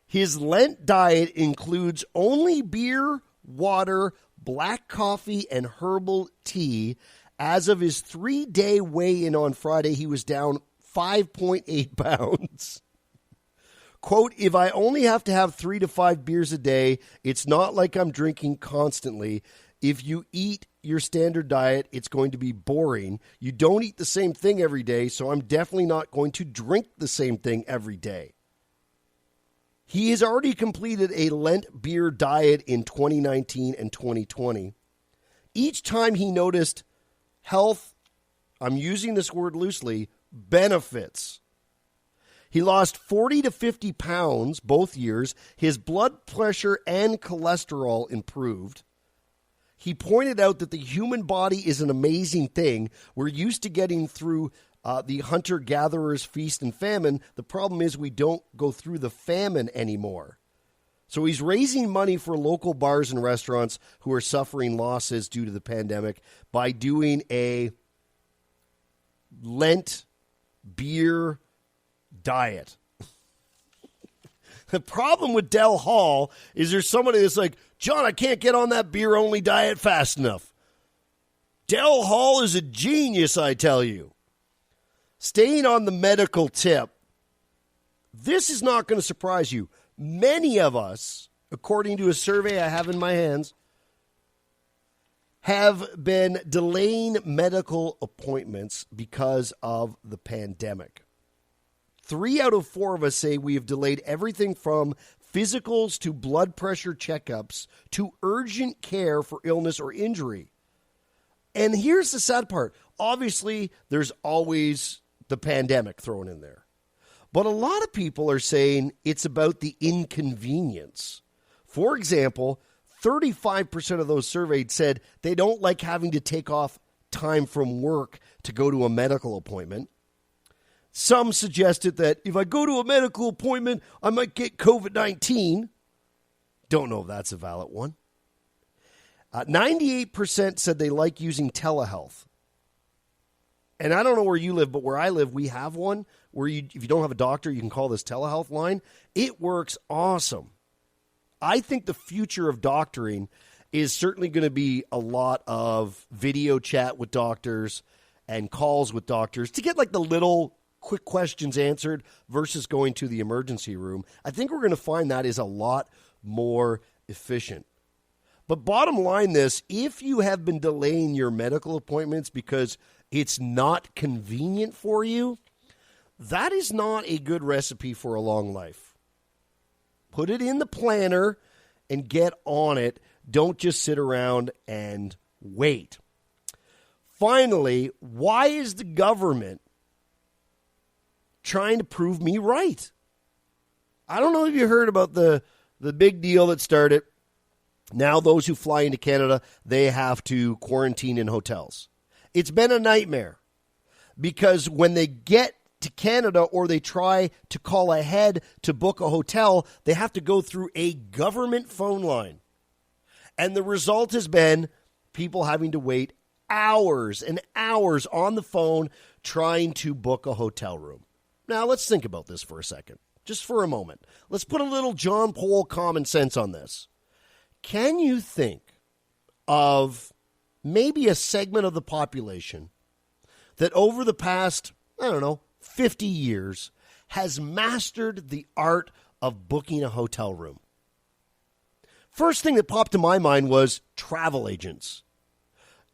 His Lent diet includes only beer, water, black coffee, and herbal tea. As of his 3-day weigh-in on Friday, he was down 5.8 pounds. Quote, if I only have to have 3 to 5 beers a day, it's not like I'm drinking constantly. If you eat your standard diet, it's going to be boring. You don't eat the same thing every day, so I'm definitely not going to drink the same thing every day. He has already completed a Lent beer diet in 2019 and 2020. Each time he noticed health, I'm using this word loosely, benefits. He lost 40 to 50 pounds both years. His blood pressure and cholesterol improved. He pointed out that the human body is an amazing thing. We're used to getting through the hunter-gatherer's feast and famine. The problem is we don't go through the famine anymore. So he's raising money for local bars and restaurants who are suffering losses due to the pandemic by doing a Lent beer diet. The problem with Del Hall is there's somebody that's like, John, I can't get on that beer-only diet fast enough. Del Hall is a genius, I tell you. Staying on the medical tip, this is not going to surprise you. Many of us, according to a survey I have in my hands, have been delaying medical appointments because of the pandemic. 3 out of 4 of us say we have delayed everything from physicals to blood pressure checkups to urgent care for illness or injury. And here's the sad part. Obviously, there's always the pandemic thrown in there. But a lot of people are saying it's about the inconvenience. For example, 35% of those surveyed said they don't like having to take off time from work to go to a medical appointment. Some suggested that if I go to a medical appointment, I might get COVID-19. Don't know if that's a valid one. 98% said they like using telehealth. And I don't know where you live, but where I live, we have one where if you don't have a doctor, you can call this telehealth line. It works awesome. I think the future of doctoring is certainly going to be a lot of video chat with doctors and calls with doctors to get like the little quick questions answered versus going to the emergency room. I think we're going to find that is a lot more efficient. But bottom line this, if you have been delaying your medical appointments because it's not convenient for you, that is not a good recipe for a long life. Put it in the planner and get on it. Don't just sit around and wait. Finally, why is the government trying to prove me right? I don't know if you heard about the big deal that started. Now those who fly into Canada, they have to quarantine in hotels. It's been a nightmare because when they get to Canada or they try to call ahead to book a hotel, they have to go through a government phone line. And the result has been people having to wait hours and hours on the phone trying to book a hotel room. Now, let's think about this for a second, just for a moment. Let's put a little John Paul common sense on this. Can you think of maybe a segment of the population that over the past, 50 years has mastered the art of booking a hotel room? First thing that popped to my mind was travel agents.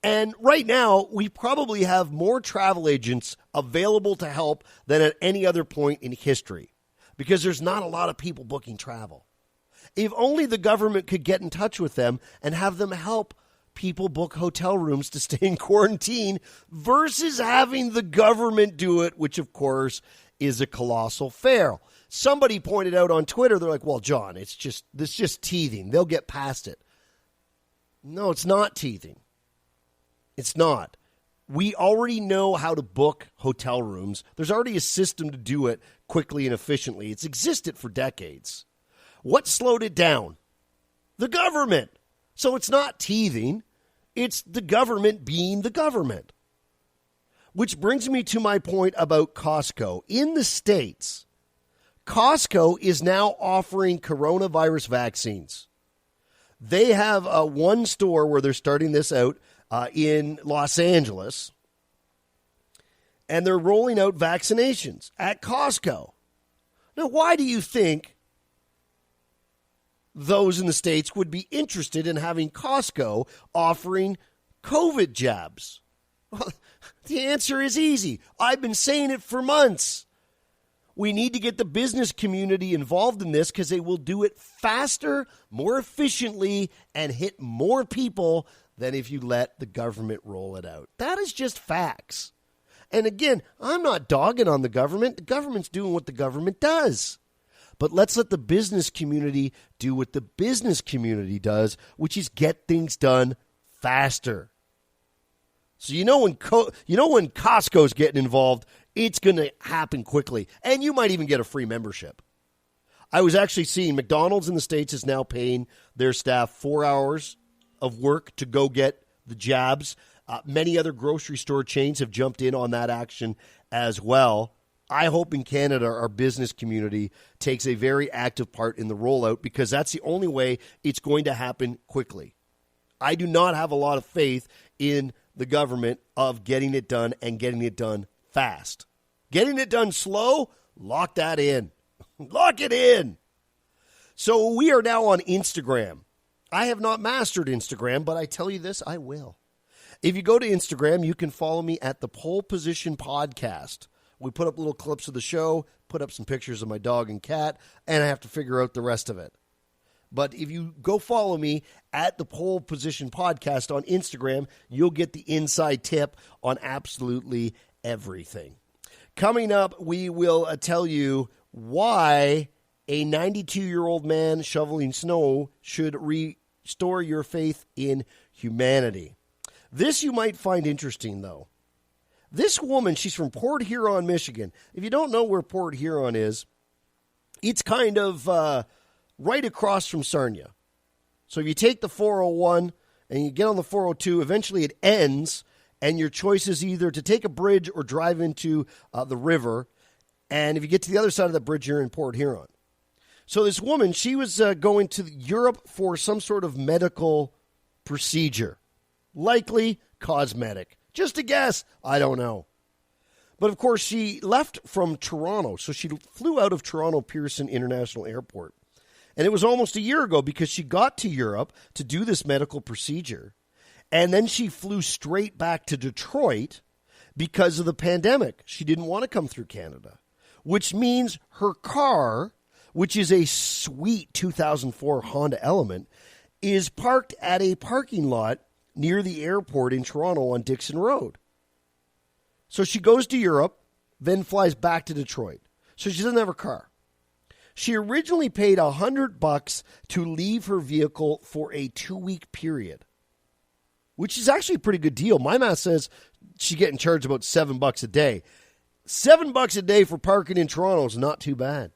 And right now, we probably have more travel agents available to help than at any other point in history because there's not a lot of people booking travel. If only the government could get in touch with them and have them help people book hotel rooms to stay in quarantine versus having the government do it, which, of course, is a colossal fail. Somebody pointed out on Twitter, they're like, well, John, it's just teething. They'll get past it. No, it's not teething. It's not. We already know how to book hotel rooms. There's already a system to do it quickly and efficiently. It's existed for decades. What slowed it down? The government. So it's not teething. It's the government being the government. Which brings me to my point about Costco. In the States, Costco is now offering coronavirus vaccines. They have one store where they're starting this out in Los Angeles, and they're rolling out vaccinations at Costco. Now, why do you think those in the States would be interested in having Costco offering COVID jabs? Well, the answer is easy. I've been saying it for months. We need to get the business community involved in this because they will do it faster, more efficiently, and hit more people than if you let the government roll it out. That is just facts. And again, I'm not dogging on the government. The government's doing what the government does. But let's let the business community do what the business community does, which is get things done faster. So when Costco's getting involved, it's going to happen quickly. And you might even get a free membership. I was actually seeing McDonald's in the States is now paying their staff 4 hours of work to go get the jabs. Many other grocery store chains have jumped in on that action as well. I hope in Canada our business community takes a very active part in the rollout because that's the only way it's going to happen quickly. I do not have a lot of faith in the government of getting it done and getting it done fast. Getting it done slow, lock that in. Lock it in. So we are now on Instagram. I have not mastered Instagram, but I tell you this, I will. If you go to Instagram, you can follow me at the Pole Position Podcast. We put up little clips of the show, put up some pictures of my dog and cat, and I have to figure out the rest of it. But if you go follow me at the Pole Position Podcast on Instagram, you'll get the inside tip on absolutely everything. Coming up, we will tell you why a 92-year-old man shoveling snow should restore your faith in humanity. This you might find interesting, though. This woman, she's from Port Huron, Michigan. If you don't know where Port Huron is, it's kind of right across from Sarnia. So if you take the 401 and you get on the 402, eventually it ends, and your choice is either to take a bridge or drive into the river. And if you get to the other side of the bridge, you're in Port Huron. So this woman, she was going to Europe for some sort of medical procedure, likely cosmetic. Just a guess, I don't know. But of course, she left from Toronto. So she flew out of Toronto Pearson International Airport. And it was almost a year ago because she got to Europe to do this medical procedure. And then she flew straight back to Detroit because of the pandemic. She didn't want to come through Canada, which means her car, which is a sweet 2004 Honda Element, is parked at a parking lot near the airport in Toronto on Dixon Road. So she goes to Europe, then flies back to Detroit. So she doesn't have her car. She originally paid $100 to leave her vehicle for a 2-week period, which is actually a pretty good deal. My math says she's getting charged about $7 a day. $7 a day for parking in Toronto is not too bad.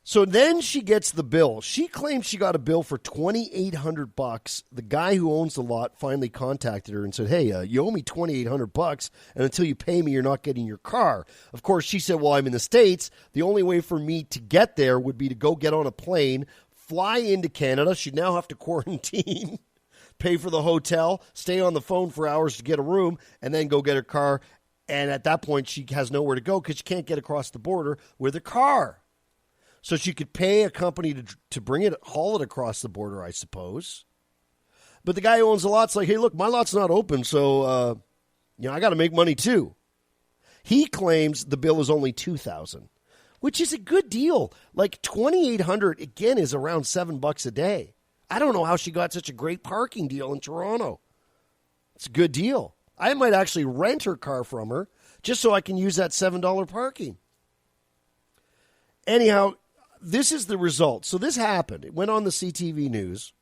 So then she gets the bill. She claims she got a bill for $2,800. The guy who owns the lot finally contacted her and said, hey, you owe me $2,800, and until you pay me, you're not getting your car. Of course, she said, well, I'm in the States. The only way for me to get there would be to go get on a plane, fly into Canada. She'd now have to quarantine, pay for the hotel, stay on the phone for hours to get a room, and then go get her car. And at that point, she has nowhere to go because she can't get across the border with her car. So she could pay a company to bring it, haul it across the border, I suppose. But the guy who owns the lot's like, hey, look, my lot's not open, so I got to make money too. He claims the bill is only $2,000, which is a good deal. Like $2,800 again is around $7 a day. I don't know how she got such a great parking deal in Toronto. It's a good deal. I might actually rent her car from her just so I can use that $7 parking. Anyhow, this is the result. So this happened. It went on the CTV News.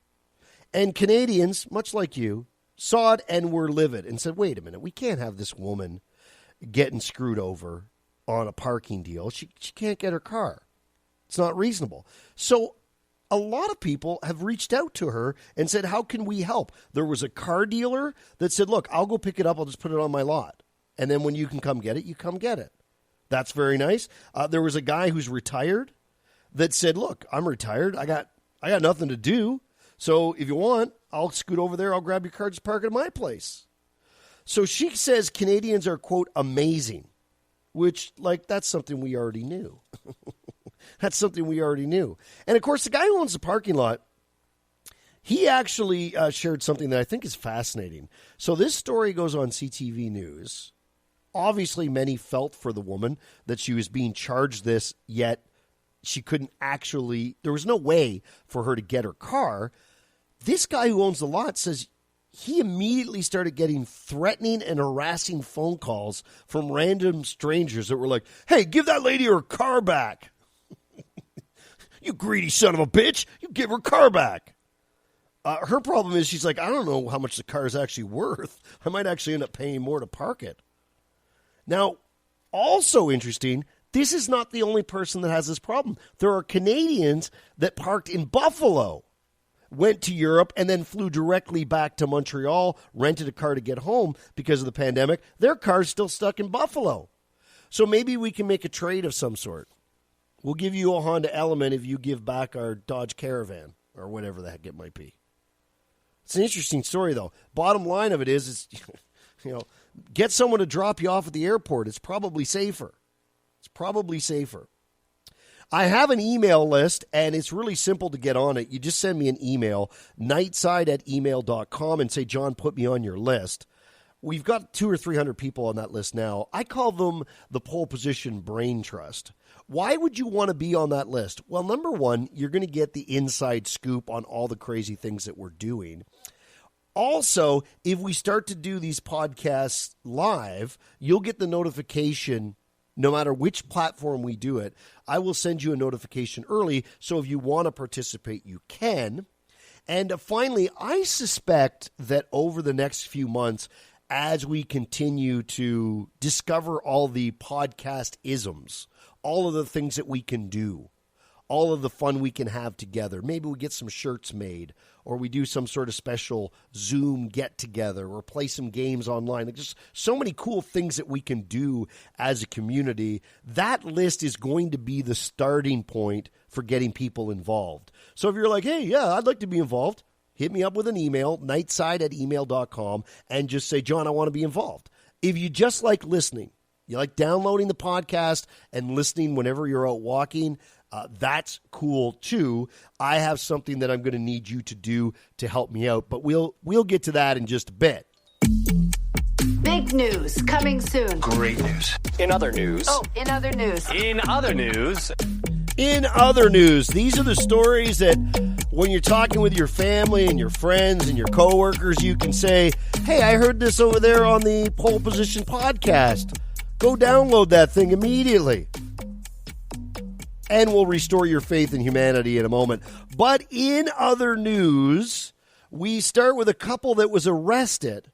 And Canadians, much like you, saw it and were livid and said, wait a minute, we can't have this woman getting screwed over on a parking deal. She can't get her car. It's not reasonable. So a lot of people have reached out to her and said, how can we help? There was a car dealer that said, look, I'll go pick it up. I'll just put it on my lot. And then when you can come get it, you come get it. That's very nice. There was a guy who's retired that said, look, I'm retired. I got nothing to do. So if you want, I'll scoot over there. I'll grab your car, just park it at my place. So she says Canadians are, quote, amazing, which, like, that's something we already knew. That's something we already knew. And, of course, the guy who owns the parking lot, he actually shared something that I think is fascinating. So this story goes on CTV News. Obviously, many felt for the woman that she was being charged this, yet she couldn't actually, there was no way for her to get her car. This guy who owns the lot says he immediately started getting threatening and harassing phone calls from random strangers that were like, hey, give that lady her car back. You greedy son of a bitch. You give her car back. Her problem is she's like, I don't know how much the car is actually worth. I might actually end up paying more to park it. Now, also interesting, this is not the only person that has this problem. There are Canadians that parked in Buffalo, went to Europe, and then flew directly back to Montreal, rented a car to get home because of the pandemic. Their car's still stuck in Buffalo. So maybe we can make a trade of some sort. We'll give you a Honda Element if you give back our Dodge Caravan or whatever the heck it might be. It's an interesting story, though. Bottom line of it is get someone to drop you off at the airport. It's probably safer. I have an email list, and it's really simple to get on it. You just send me an email, nightside@email.com, and say, John, put me on your list. We've got 200 or 300 people on that list now. I call them the Pole Position Brain Trust. Why would you want to be on that list? Well, number one, you're going to get the inside scoop on all the crazy things that we're doing. Also, if we start to do these podcasts live, you'll get the notification no matter which platform we do it. I will send you a notification early, so if you want to participate, you can. And finally, I suspect that over the next few months, as we continue to discover all the podcast isms, all of the things that we can do, all of the fun we can have together. Maybe we get some shirts made, or we do some sort of special Zoom get-together, or play some games online. Like, just so many cool things that we can do as a community. That list is going to be the starting point for getting people involved. So if you're like, hey, yeah, I'd like to be involved, hit me up with an email, nightside@email.com, and just say, John, I want to be involved. If you just like listening, you like downloading the podcast and listening whenever you're out walking, that's cool too. I have something that I'm going to need you to do to help me out, but we'll get to that in just a bit. Big news coming soon. Great news. In other news. In other news, these are the stories that when you're talking with your family and your friends and your coworkers, you can say, hey, I heard this over there on the Pole Position podcast. Go download that thing immediately. And we'll restore your faith in humanity in a moment. But in other news, we start with a couple that was arrested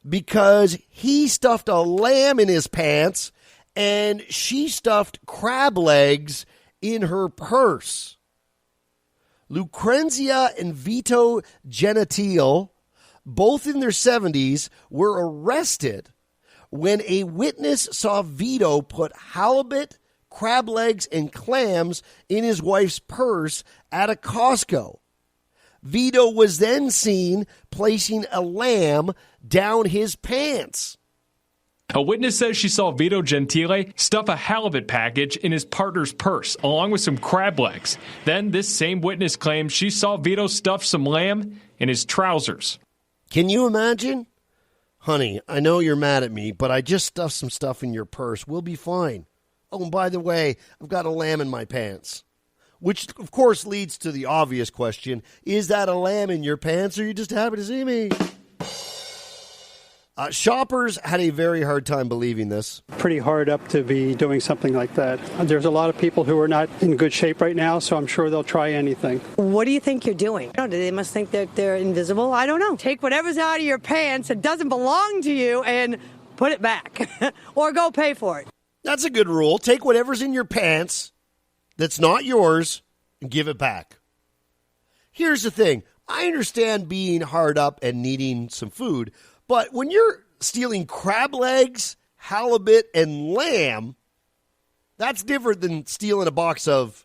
because he stuffed a lamb in his pants and she stuffed crab legs in her purse. Lucrezia and Vito Gentile, both in their 70s, were arrested when a witness saw Vito put halibut, crab legs, and clams in his wife's purse at a Costco. Vito was then seen placing a lamb down his pants. A witness says she saw Vito Gentile stuff a halibut package in his partner's purse, along with some crab legs. Then this same witness claims she saw Vito stuff some lamb in his trousers. Can you imagine? Honey, I know you're mad at me, but I just stuffed some stuff in your purse. We'll be fine. Oh, and by the way, I've got a lamb in my pants. Which, of course, leads to the obvious question, is that a lamb in your pants, or are you just happy to see me? Shoppers had a very hard time believing this. Pretty hard up to be doing something like that. There's a lot of people who are not in good shape right now, so I'm sure they'll try anything. What do you think you're doing? They must think that they're invisible. I don't know. Take whatever's out of your pants that doesn't belong to you and put it back or go pay for it. That's a good rule. Take whatever's in your pants that's not yours and give it back. Here's the thing. I understand being hard up and needing some food, but when you're stealing crab legs, halibut and lamb, that's different than stealing a box of